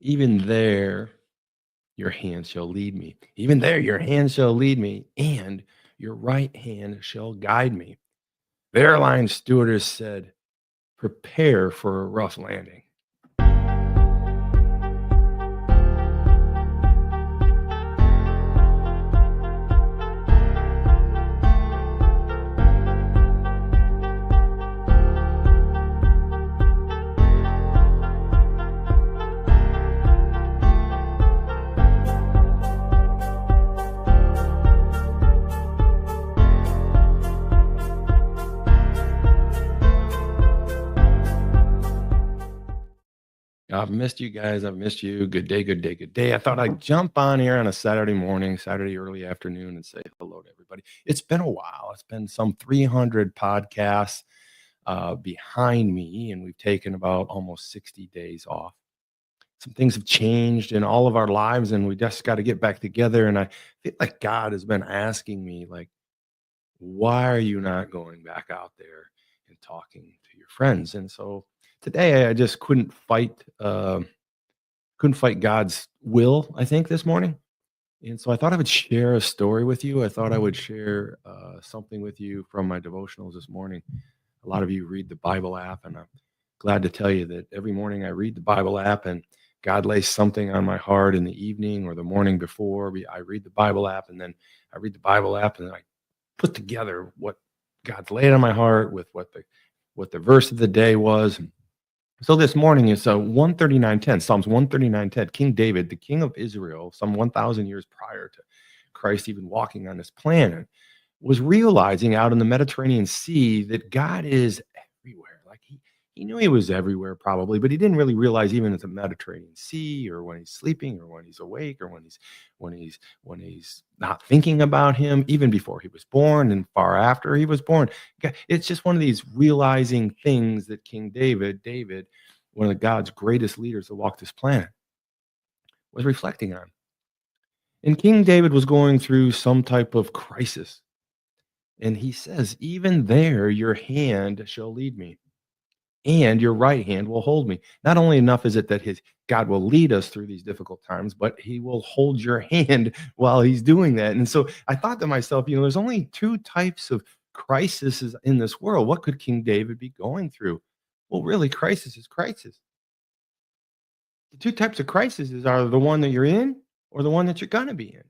Even there, your hand shall lead me. Even there, your hand shall lead me, and your right hand shall guide me. The airline stewardess said, prepare for a rough landing. I've missed you guys. I've missed you. Good day, good day, good day. I thought I'd jump on here on a Saturday morning, Saturday early afternoon, and say hello to everybody. It's been a while. It's been some 300 podcasts behind me, and we've taken about almost 60 days off. Some things have changed in all of our lives, and we just got to get back together. And I feel like God has been asking me, like, why are you not going back out there and talking to your friends? And so today I just couldn't fight God's will, I think, this morning. And so I thought I would share a story with you. I thought I would share something with you from my devotionals this morning. A lot of you read the Bible app, and I'm glad to tell you that every morning I read the Bible app, and God lays something on my heart in the evening or the morning before. I read the Bible app, and then I read the Bible app, and I put together what God's laid on my heart with what the verse of the day was. So this morning is 139:10, Psalms 139:10. King David, the king of Israel, some 1,000 years prior to Christ even walking on this planet, was realizing out in the Mediterranean Sea that God is everywhere. Like he knew he was everywhere probably, but he didn't really realize even at the Mediterranean Sea, or when he's sleeping, or when he's awake, or when he's not thinking about him, even before he was born and far after he was born. It's just one of these realizing things that King David, one of God's greatest leaders that walked this planet, was reflecting on. And King David was going through some type of crisis. And he says, even there, your hand shall lead me, and your right hand will hold me. Not only enough is it that his God will lead us through these difficult times, but he will hold your hand while he's doing that. And so I thought to myself, there's only two types of crises in this world. What could King David be going through? Well, really, crisis is crisis. The two types of crises are the one that you're in, or the one that you're going to be in.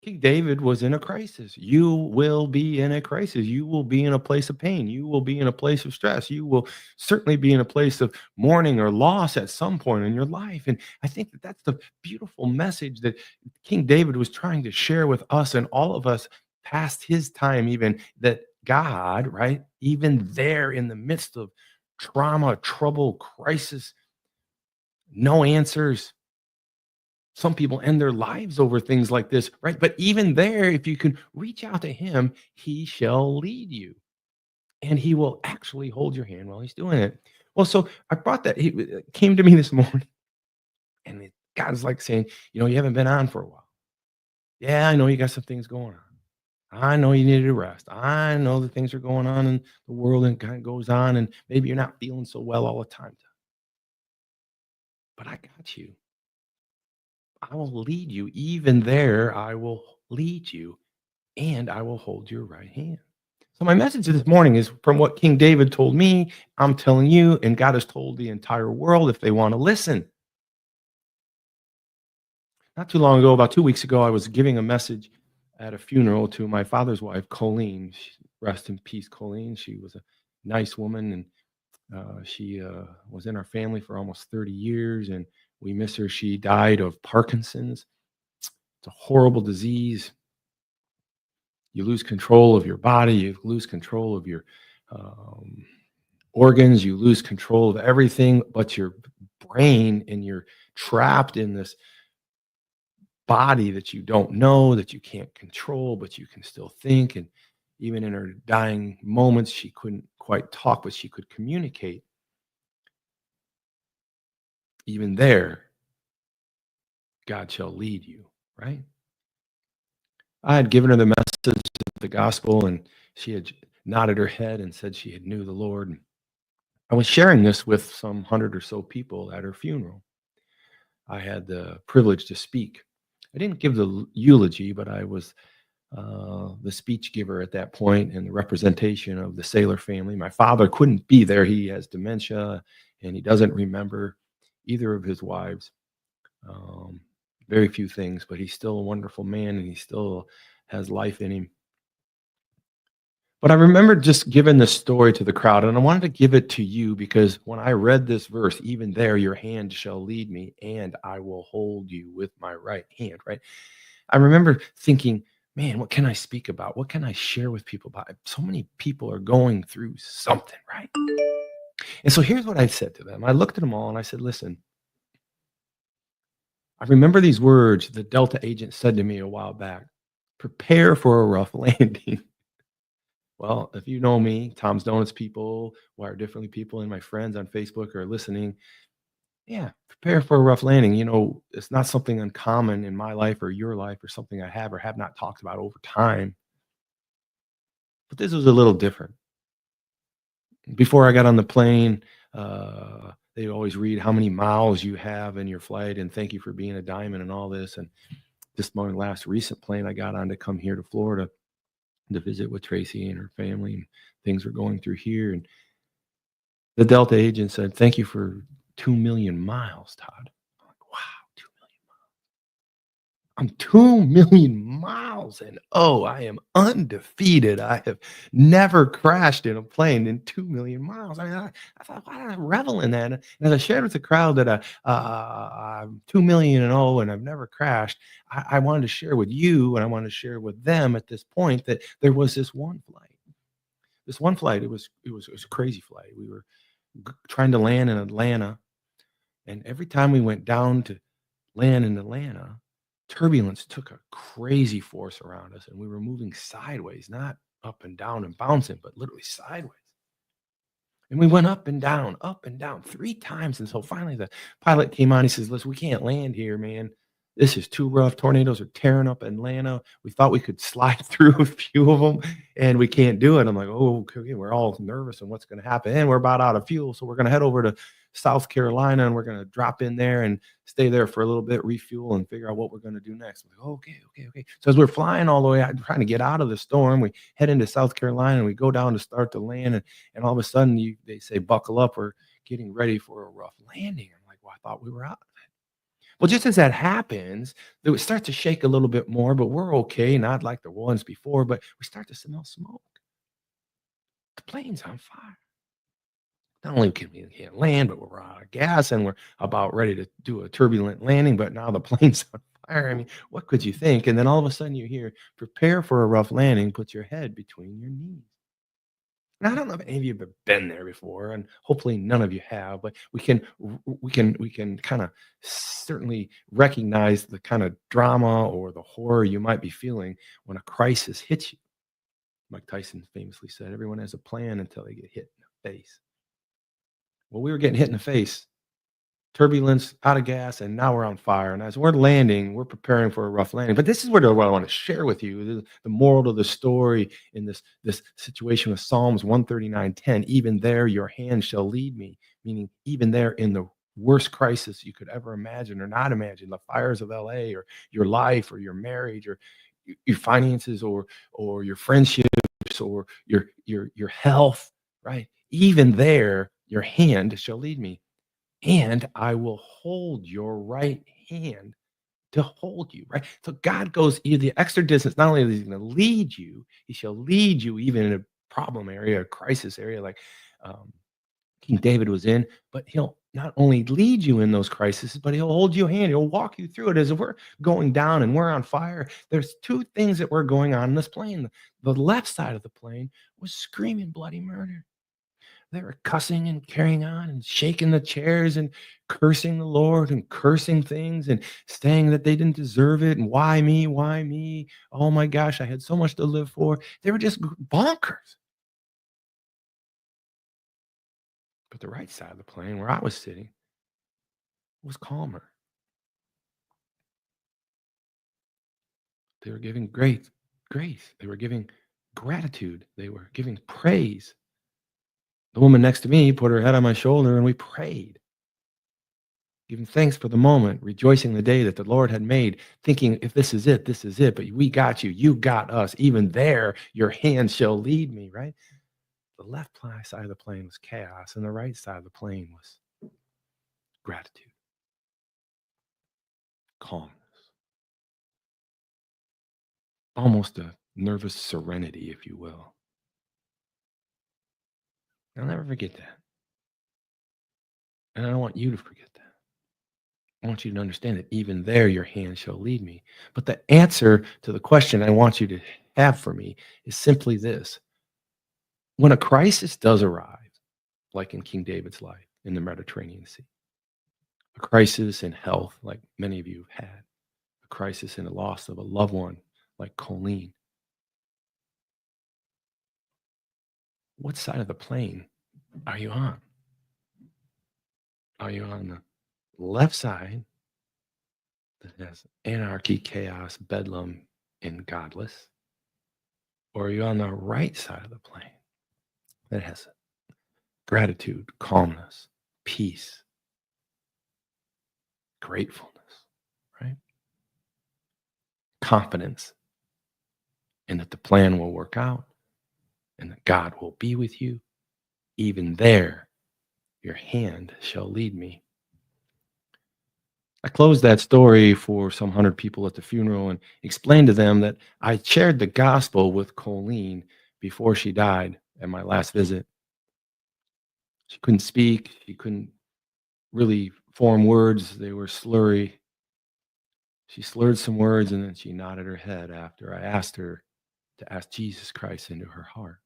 King David was in a crisis. You will be in a crisis. You will be in a place of pain. You will be in a place of stress. You will certainly be in a place of mourning or loss at some point in your life. And I think that that's the beautiful message that King David was trying to share with us and all of us past his time, even that God, right, even there in the midst of trauma, trouble, crisis, no answers. Some people end their lives over things like this, right? But even there, if you can reach out to him, he shall lead you, and he will actually hold your hand while he's doing it. Well, so I brought that. He came to me this morning, and God's like saying, you haven't been on for a while. Yeah, I know you got some things going on. I know you needed a rest. I know that things are going on in the world, and it kind of goes on, and maybe you're not feeling so well all the time. But I got you. I will lead you. Even there, I will lead you, and I will hold your right hand. So my message this morning is from what King David told me. I'm telling you, and God has told the entire world if they want to listen. Not too long ago, about 2 weeks ago, I was giving a message at a funeral to my father's wife, Colleen. Rest in peace, Colleen. She was a nice woman, and she was in our family for almost 30 years, and we miss her. She died of Parkinson's. It's a horrible disease. You lose control of your body. You lose control of your organs. You lose control of everything but your brain, and you're trapped in this body that you don't know, that you can't control, but you can still think. And even in her dying moments, she couldn't quite talk, but she could communicate. Even there, God shall lead you, right? I had given her the message of the gospel, and she had nodded her head and said she had knew the Lord. I was sharing this with some 100 or so people at her funeral. I had the privilege to speak. I didn't give the eulogy, but I was the speech giver at that point and the representation of the Sailor family. My father couldn't be there. He has dementia and he doesn't remember either of his wives. Um, very few things, but he's still a wonderful man and he still has life in him. But I remember just giving the story to the crowd, and I wanted to give it to you because when I read this verse, even there, your hand shall lead me, and I will hold you with my right hand, right? I remember thinking, man, what can I speak about? What can I share with people about? So many people are going through something, right? And so here's what I said to them. I looked at them all and I said, listen, I remember these words the Delta agent said to me a while back: prepare for a rough landing. Well, if you know me, Tom's Donuts people, Wire Differently people, and my friends on Facebook are listening. Yeah, prepare for a rough landing. It's not something uncommon in my life or your life or something I have or have not talked about over time. But this was a little different. Before I got on the plane, they always read how many miles you have in your flight and thank you for being a diamond and all this. And this my last recent plane I got on to come here to Florida to visit with Tracy and her family, and things were going through here. And the Delta agent said, "Thank you for 2 million miles, Todd." I'm like, wow, 2 million. I'm 2 million miles, and oh, I am undefeated. I have never crashed in a plane in 2 million miles. I thought, why did I revel in that? And as I shared with the crowd that I'm 2 million and oh, and I've never crashed, I wanted to share with you, and I wanted to share with them at this point that there was this one flight. This one flight, it was a crazy flight. We were trying to land in Atlanta, and every time we went down to land in Atlanta, turbulence took a crazy force around us, and we were moving sideways, not up and down and bouncing, but literally sideways. And we went up and down 3 times until finally the pilot came on. He says, "Listen, we can't land here, man. This is too rough. Tornadoes are tearing up Atlanta. We thought we could slide through a few of them, and we can't do it." I'm like, "Oh, okay." We're all nervous and what's gonna happen, and we're about out of fuel, so we're gonna head over to South Carolina, and we're gonna drop in there and stay there for a little bit, refuel, and figure out what we're gonna do next. I'm like, "Okay, okay, okay." So as we're flying all the way out, trying to get out of the storm, we head into South Carolina, and we go down to start to land, and all of a sudden they say, "Buckle up, we're getting ready for a rough landing." I'm like, "Well, I thought we were out." Well, just as that happens, it would start to shake a little bit more, but we're okay, not like the ones before, but we start to smell smoke. The plane's on fire. Not only can we can't land, but we're out of gas and we're about ready to do a turbulent landing, but now the plane's on fire. I mean, what could you think? And then all of a sudden you hear, prepare for a rough landing, put your head between your knees. And I don't know if any of you have been there before, and hopefully none of you have, but we can kind of certainly recognize the kind of drama or the horror you might be feeling when a crisis hits you. Mike Tyson famously said, "Everyone has a plan until they get hit in the face." Well, we were getting hit in the face, turbulence, out of gas, and now we're on fire. And as we're landing, we're preparing for a rough landing. But this is what I want to share with you. The moral of the story in this situation with Psalms 139:10. Even there, your hand shall lead me. Meaning, even there in the worst crisis you could ever imagine or not imagine, the fires of LA or your life or your marriage or your finances or your friendships or your health, right? Even there, your hand shall lead me, and I will hold your right hand to hold you, right? So God goes the extra distance. Not only is He going to lead you, He shall lead you even in a problem area, a crisis area like um, King David was in, but He'll not only lead you in those crises, but He'll hold your hand. He'll walk you through it. As if we're going down and we're on fire, there's two things that were going on in this plane. The left side of the plane was screaming bloody murder. They were cussing and carrying on and shaking the chairs and cursing the Lord and cursing things and saying that they didn't deserve it and why me? Why me? Oh my gosh, I had so much to live for. They were just bonkers. But the right side of the plane where I was sitting was calmer. They were giving great grace. They were giving gratitude. They were giving praise. The woman next to me put her head on my shoulder and we prayed. giving thanks for the moment, rejoicing the day that the Lord had made, thinking, if this is it, this is it. But we got you. You got us. Even there, your hand shall lead me, right? The side of the plane was chaos, and the right side of the plane was gratitude, calmness, almost a nervous serenity, if you will. I'll never forget that. And I don't want you to forget that. I want you to understand that even there, your hand shall lead me. But the answer to the question I want you to have for me is simply this: when a crisis does arrive, like in King David's life in the Mediterranean Sea, a crisis in health, like many of you have had, a crisis in the loss of a loved one, like Colleen, what side of the plane are you on? Are you on the left side that has anarchy, chaos, bedlam, and godless? Or are you on the right side of the plane that has gratitude, calmness, peace, gratefulness, right? Confidence in that the plan will work out and that God will be with you. Even there, your hand shall lead me. I closed that story for some 100 people at the funeral and explained to them that I shared the gospel with Colleen before she died at my last visit. She couldn't speak, she couldn't really form words, they were slurry. She slurred some words and then she nodded her head after I asked her to ask Jesus Christ into her heart.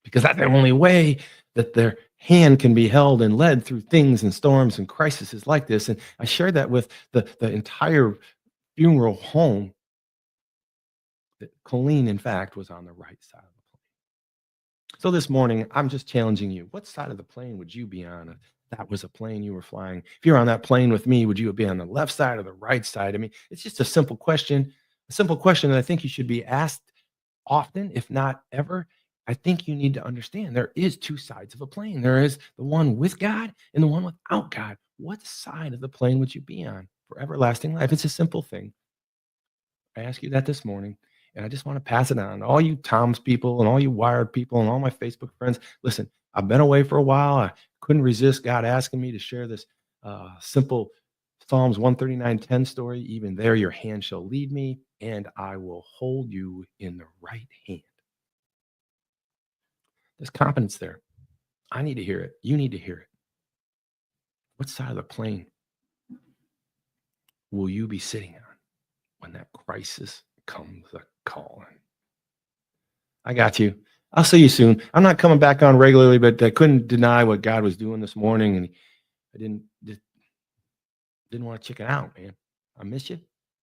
Because that's the only way that their hand can be held and led through things and storms and crises like this. And I shared that with the entire funeral home, that Colleen, in fact, was on the right side of the plane. So this morning, I'm just challenging you. What side of the plane would you be on if that was a plane you were flying? If you're on that plane with me, would you be on the left side or the right side? I mean, it's just a simple question that I think you should be asked often, if not ever. I think you need to understand there is two sides of a plane. There is the one with God and the one without God. What side of the plane would you be on for everlasting life? It's a simple thing. I ask you that this morning, and I just want to pass it on to all you Tom's people and all you Wired people and all my Facebook friends. Listen, I've been away for a while. I couldn't resist God asking me to share this simple Psalms 139:10 story. Even there, your hand shall lead me, and I will hold you in the right hand. There's confidence there. I need to hear it. You need to hear it. What side of the plane will you be sitting on when that crisis comes a calling? I got you. I'll see you soon. I'm not coming back on regularly, but I couldn't deny what God was doing this morning, and I didn't want to chicken out, man. I miss you.